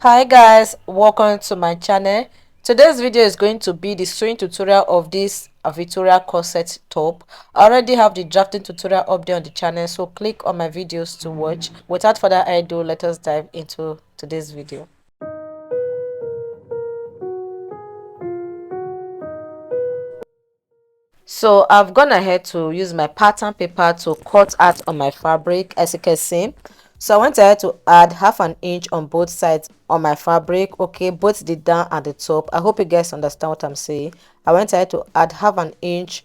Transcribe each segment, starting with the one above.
Hi guys, welcome to my channel. Today's video is going to be the sewing tutorial of this Victorian corset top. I already have the drafting tutorial up there on the channel, so click on my videos to watch. Without further ado, let us dive into today's video. So I've gone ahead to use my pattern paper to cut out on my fabric, as you can see. So I went ahead to add half an inch on both sides on my fabric, okay, both the down and the top. I hope you guys understand what I'm saying. I went ahead to add half an inch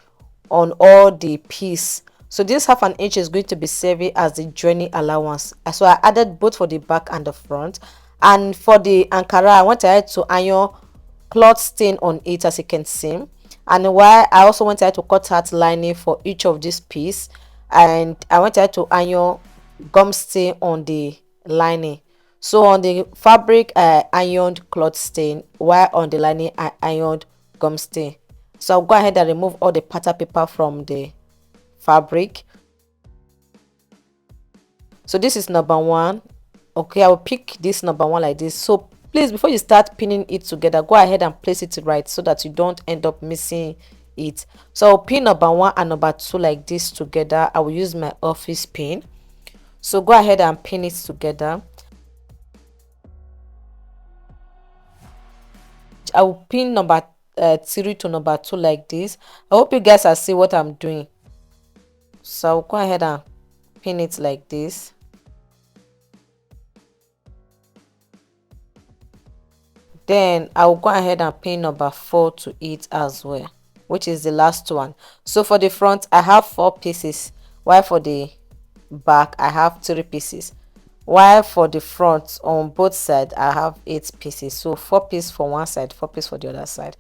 on all the piece. So this half an inch is going to be serving as the joining allowance. So I added both for the back and the front. And for the ankara, I went ahead to iron cloth stain on it, as you can see. And why I also went ahead to cut out lining for each of this piece, and I went ahead to iron gum stain on the lining. So on the fabric I ironed cloth stain, while on the lining I ironed gum stain. So I'll go ahead and remove all the pattern paper from the fabric. So this is number one. Okay, I will pick this number one like this. So please, before you start pinning it together, go ahead and place it right so that you don't end up missing it. So I'll pin number one and number two like this together. I will use my office pin. So go ahead and pin it together. I will pin number 3 to number 2 like this. I hope you guys are seeing what I'm doing. So I'll go ahead and pin it like this. Then I will go ahead and pin number 4 to it as well, which is the last one. So for the front I have 4 pieces, while for the back I have 3 pieces, while for the front on both sides I have 8 pieces. So 4 pieces for one side, 4 pieces for the other side.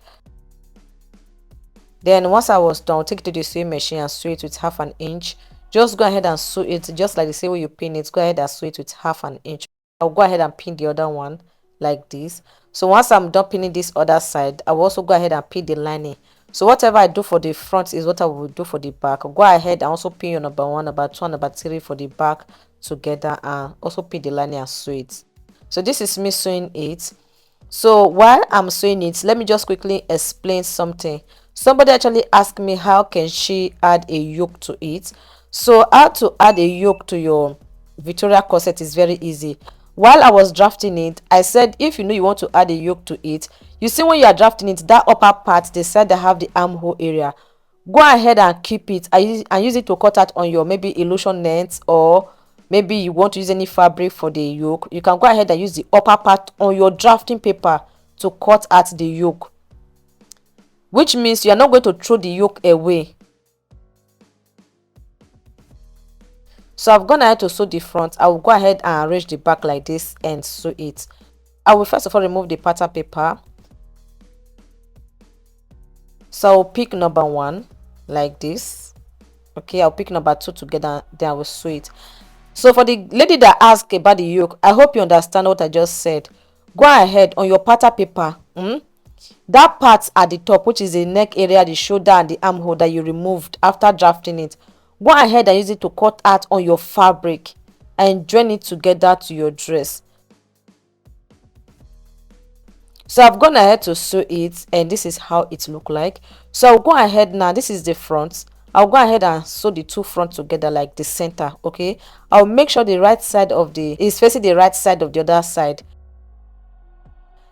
Then once I was done, I'll take it to the sewing machine and sew it with half an inch. Just go ahead and sew it just like the same way you pin it. Go ahead and sew it with half an inch. I'll go ahead and pin the other one like this. So once I'm done pinning this other side, I will also go ahead and pin the lining. So whatever I do for the front is what I will do for the back. Go ahead and also pin your number 1, number 2, and number 3 for the back together, and also pin the lining and sew it. So this is me sewing it. So while I'm sewing it, let me just quickly explain something. Somebody actually asked me how can she add a yoke to it. So how to add a yoke to your Victorian corset is very easy. While I was drafting it, I said if you know you want to add a yoke to it, you see when you are drafting it, that upper part, the side that have the armhole area, go ahead and keep it and use it to cut out on your maybe illusion net, or maybe you want to use any fabric for the yoke. You can go ahead and use the upper part on your drafting paper to cut out the yoke, which means you are not going to throw the yoke away. So I've gone ahead to sew the front. I will go ahead and arrange the back like this and sew it. I will first of all remove the pattern paper. So I'll pick number 1 like this. Okay, I'll pick number 2 together, then I will sew it. So for the lady that asked about the yoke, I hope you understand what I just said. Go ahead on your pattern paper, that part at the top, which is the neck area, the shoulder, and the armhole that you removed after drafting it, go ahead and use it to cut out on your fabric and join it together to your dress. So I've gone ahead to sew it, and this is how it look like. So I'll go ahead now. This is the front. I'll go ahead and sew the two front together like the center. Okay, I'll make sure the right side of the is facing the right side of the other side.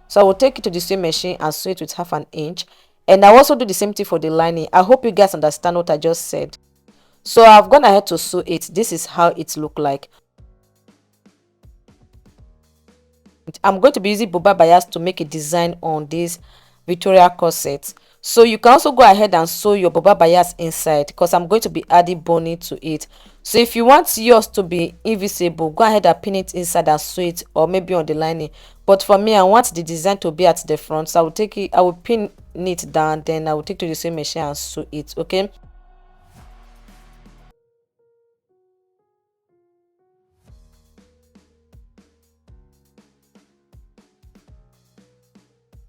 So I will take it to the sewing machine and sew it with half an inch, and I'll also do the same thing for the lining. I hope you guys understand what I just said. So I've gone ahead to sew it. This is how it look like. I'm going to be using boba bias to make a design on this Victorian corset. So you can also go ahead and sew your boba bias inside, because I'm going to be adding boning to it. So if you want yours to be invisible, go ahead and pin it inside and sew it, or maybe on the lining. But for me, I want the design to be at the front, so I will take it, I will pin it down, then I will take to the sewing machine and sew it. Okay,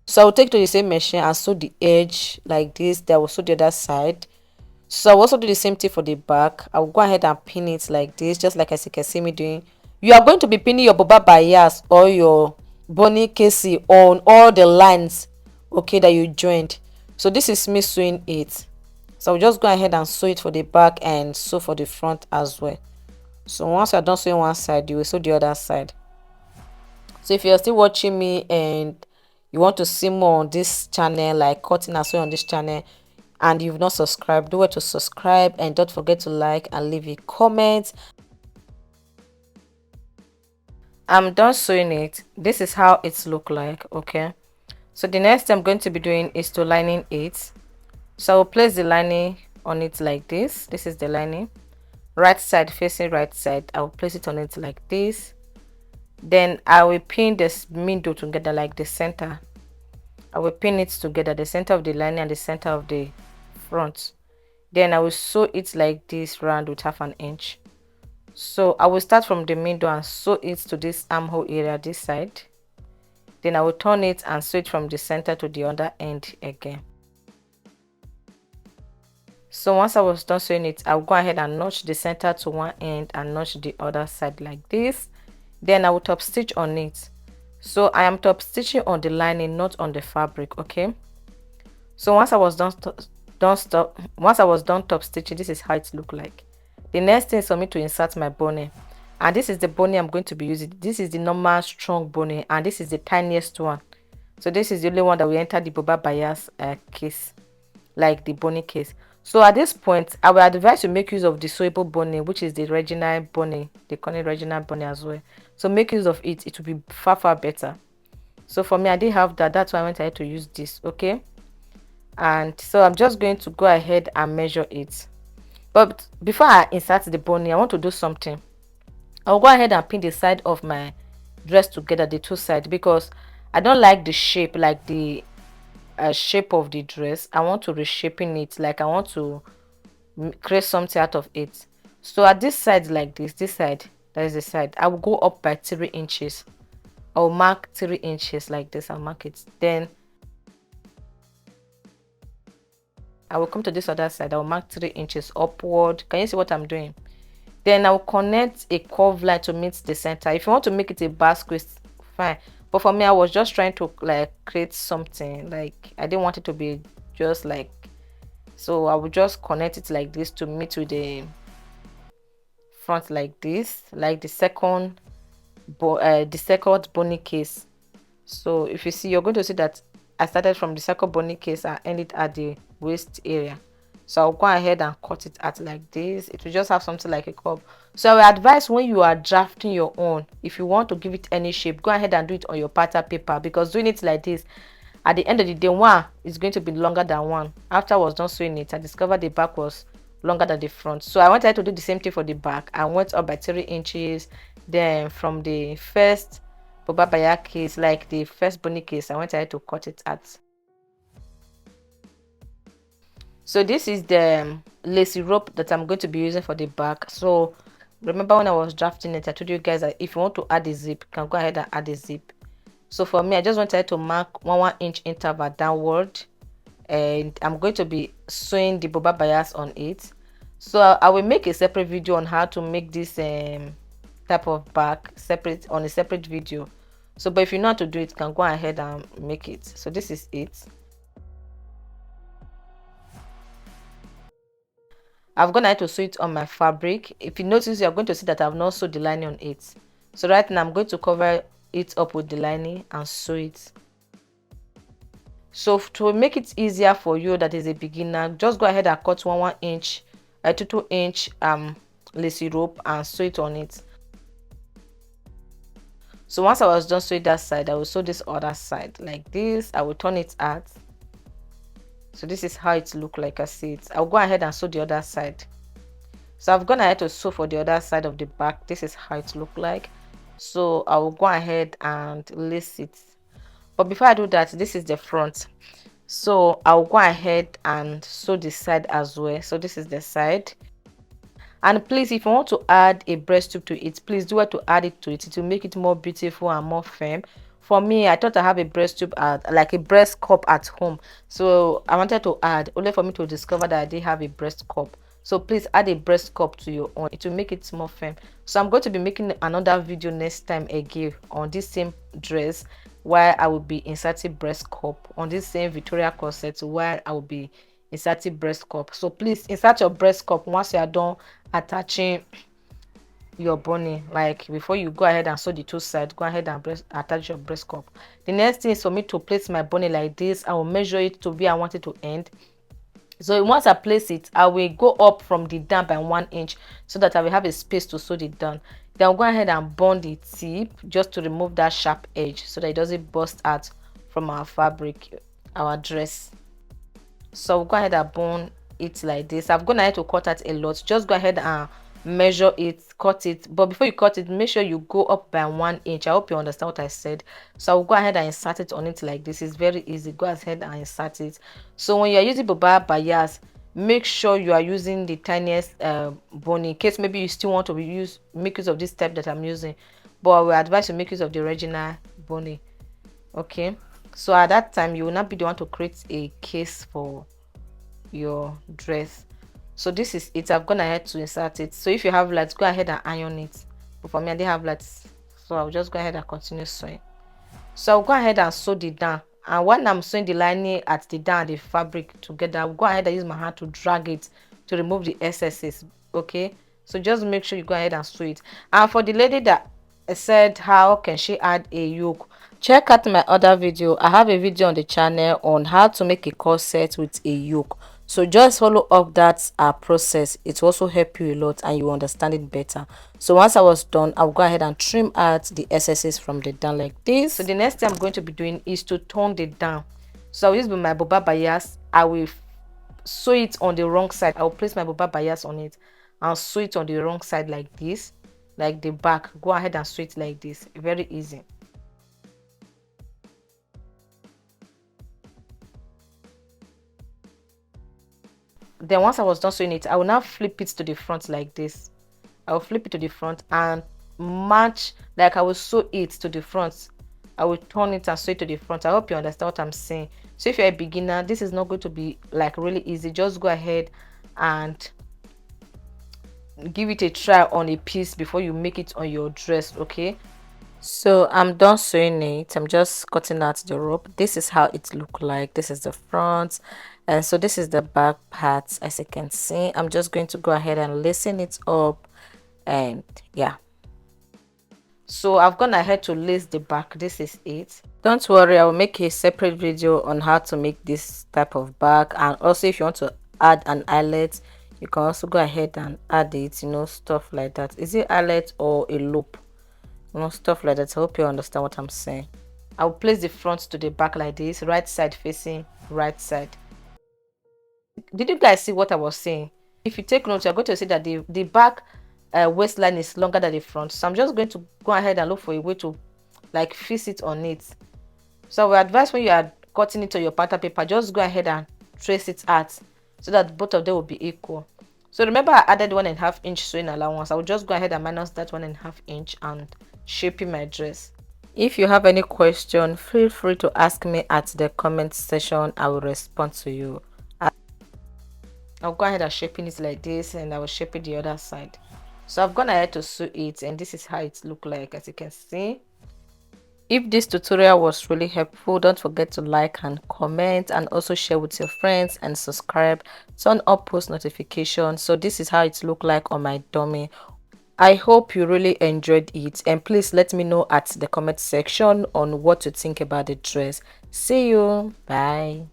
so I will take to the same machine and sew the edge like this. Then I will sew the other side. So I will also do the same thing for the back. I will go ahead and pin it like this, just like as you can see me doing. You are going to be pinning your boba bias or your bunny casey on all the lines, okay, that you joined. So this is me sewing it. So I'll just go ahead and sew it for the back and sew for the front as well. So once you're done sewing one side, you will sew the other side. So if you're still watching me and you want to see more on this channel, like cutting and sewing on this channel, and you've not subscribed, do it to subscribe, and don't forget to like and leave a comment. I'm done sewing it. This is how it's look like. Okay, so the next thing I'm going to be doing is to lining it. So I'll place the lining on it like this. This is the lining, right side facing right side. I'll place it on it like this. Then I will pin this middle together, like the center. I will pin it together, the center of the lining and the center of the front. Then I will sew it like this round with 1/2 inch. So I will start from the middle and sew it to this armhole area, this side. Then I will turn it and sew it from the center to the other end again. So once I was done sewing it, I'll go ahead and notch the center to one end and notch the other side like this. Then I will top stitch on it. So I am top stitching on the lining, not on the fabric. Okay, so once I was done top stitching, this is how it look like. The next thing is for me to insert my bonnet, and this is the bonnet I'm going to be using. This is the normal strong bonnet, and this is the tiniest one. So this is the only one that will enter the boba bias case, like the bonnet case. So at this point, I will advise to make use of the sewable bonnet, which is the Regina bonnet. They call it Regina bonnet as well. So make use of it. It will be far better. So for me, I didn't have that. That's why I went ahead to use this. Okay, and so I'm just going to go ahead and measure it. But before I insert the bonnet, I want to do something. I'll go ahead and pin the side of my dress together, the two sides, because I don't like the shape, like the shape of the dress. I want to reshaping it, like I want to create something out of it. So at this side, like this side, that is the side, I will go up by 3 inches. I'll mark 3 inches like this. I'll mark it. Then I will come to this other side. I'll mark 3 inches upward. Can you see what I'm doing? Then I'll connect a curved line to meet the center. If you want to make it a bar square, fine. But for me, I was just trying to like create something. Like I didn't want it to be just like, so I would just connect it like this to meet with the front like this, like the second bonnet case. So if you see, you're going to see that I started from the second bonnet case and ended at the waist area. So I'll go ahead and cut it out like this. It will just have something like a curve. So I will advise, when you are drafting your own, if you want to give it any shape, go ahead and do it on your pattern paper, because doing it like this, at the end of the day, one is going to be longer than one. After I was done sewing it, I discovered the back was longer than the front. So I wanted to do the same thing for the back. I went up by 3 inches. Then from the first boba baya case, like the first bonnet case, I went ahead to cut it out. So this is the lacy rope that I'm going to be using for the back. So remember when I was drafting it, I told you guys that if you want to add a zip, you can go ahead and add a zip. So for me, I just wanted to mark 1 inch interval downward, and I'm going to be sewing the boba bias on it. So I will make a separate video on how to make this type of back separate on a separate video. So but if you know how to do it, you can go ahead and make it. So this is it. I've gone ahead to sew it on my fabric. If you notice, you're going to see that I've not sewed the lining on it. So right now I'm going to cover it up with the lining and sew it. So to make it easier for you that is a beginner, just go ahead and cut 1 inch, 2 inch lacy rope and sew it on it. So once I was done sewing that side, I will sew this other side like this. I will turn it out. So this is how it look like. I see it. I'll go ahead and sew the other side. So I've gone ahead to sew for the other side of the back. This is how it look like. So I will go ahead and lace it. But before I do that, this is the front. So I'll go ahead and sew the side as well. So this is the side. And please, if you want to add a breast tube to it, please do it to add it to it. It will make it more beautiful and more firm. For me, I thought I have a breast tube like a breast cup at home, so I wanted to add, only for me to discover that I did have a breast cup. So please add a breast cup to your own, it will make it more firm. So I'm going to be making another video next time again on this same dress, where I will be inserting breast cup, on this same Victorian corset where I will be inserting breast cup. So please insert your breast cup once you are done attaching your bunny. Like before you go ahead and sew the two sides, go ahead and attach your breast cup. The next thing is for me to place my bunny like this. I will measure it to where I want it to end. So once I place it, I will go up from the down by 1 inch so that I will have a space to sew it down. Then I'll go ahead and bond the tip just to remove that sharp edge so that it doesn't burst out from our fabric, our dress. So we'll go ahead and bone it like this. I've gone ahead to cut out a lot. Just go ahead and measure it, cut it, but before you cut it, make sure you go up by 1 inch. I hope you understand what I said. So I'll go ahead and insert it on it like this. It's very easy. Go ahead and insert it. So when you're using buba bias, make sure you are using the tiniest bone, in case maybe you still want to make use of this step that I'm using, but I will advise you make use of the original bone. Okay, so at that time you will not be the one to create a case for your dress. So this is it. I've gone ahead to insert it. So if you have lights, go ahead and iron it, but for me I didn't have lights, so I'll just go ahead and continue sewing. So I'll go ahead and sew the down, and when I'm sewing the lining at the down, the fabric together, I'll go ahead and use my hand to drag it to remove the excesses. Okay, so just make sure you go ahead and sew it. And for the lady that said how can she add a yoke, check out my other video. I have a video on the channel on how to make a corset with a yoke. So just follow up that process. It will also help you a lot and you understand it better. So once I was done, I'll go ahead and trim out the excesses from the down like this. So the next thing I'm going to be doing is to turn the down. So I'll use my buba bias. I will sew it on the wrong side. I will place my buba bias on it and sew it on the wrong side like this, like the back. Go ahead and sew it like this. Very easy. Then once I was done sewing it, I will now flip it to the front like this. I will flip it to the front and match, like I will sew it to the front. I will turn it and sew it to the front. I hope you understand what I'm saying. So if you're a beginner, this is not going to be like really easy. Just go ahead and give it a try on a piece before you make it on your dress. Okay, so I'm done sewing it. I'm just cutting out the rope. This is how it look like. This is the front, and so this is the back part. As you can see, I'm just going to go ahead and lacing it up, and yeah, so I've gone ahead to lace the back. This is it. Don't worry, I will make a separate video on how to make this type of bag, and also if you want to add an eyelet, you can also go ahead and add it, you know, stuff like that. Is it eyelet or a loop, you know, stuff like that. I hope you understand what I'm saying. I will place the front to the back like this, right side facing right side. Did you guys see what I was saying? If you take note, you're going to see that the back waistline is longer than the front. So I'm just going to go ahead and look for a way to like fix it on it. So we advise when you are cutting it on your pattern paper, just go ahead and trace it out so that both of them will be equal. So remember I added 1.5 inch sewing allowance. I will just go ahead and minus that 1.5 inch and shaping my dress. If you have any question, feel free to ask me at the comment section. I will respond to you. I'll go ahead and shaping it like this, and I will shape it the other side. So I've gone ahead to sew it, and this is how it look like, as you can see. If this tutorial was really helpful, don't forget to like and comment, and also share with your friends and subscribe. Turn on post notifications. So this is how it look like on my dummy. I hope you really enjoyed it, and please let me know at the comment section on what you think about the dress. See you. Bye.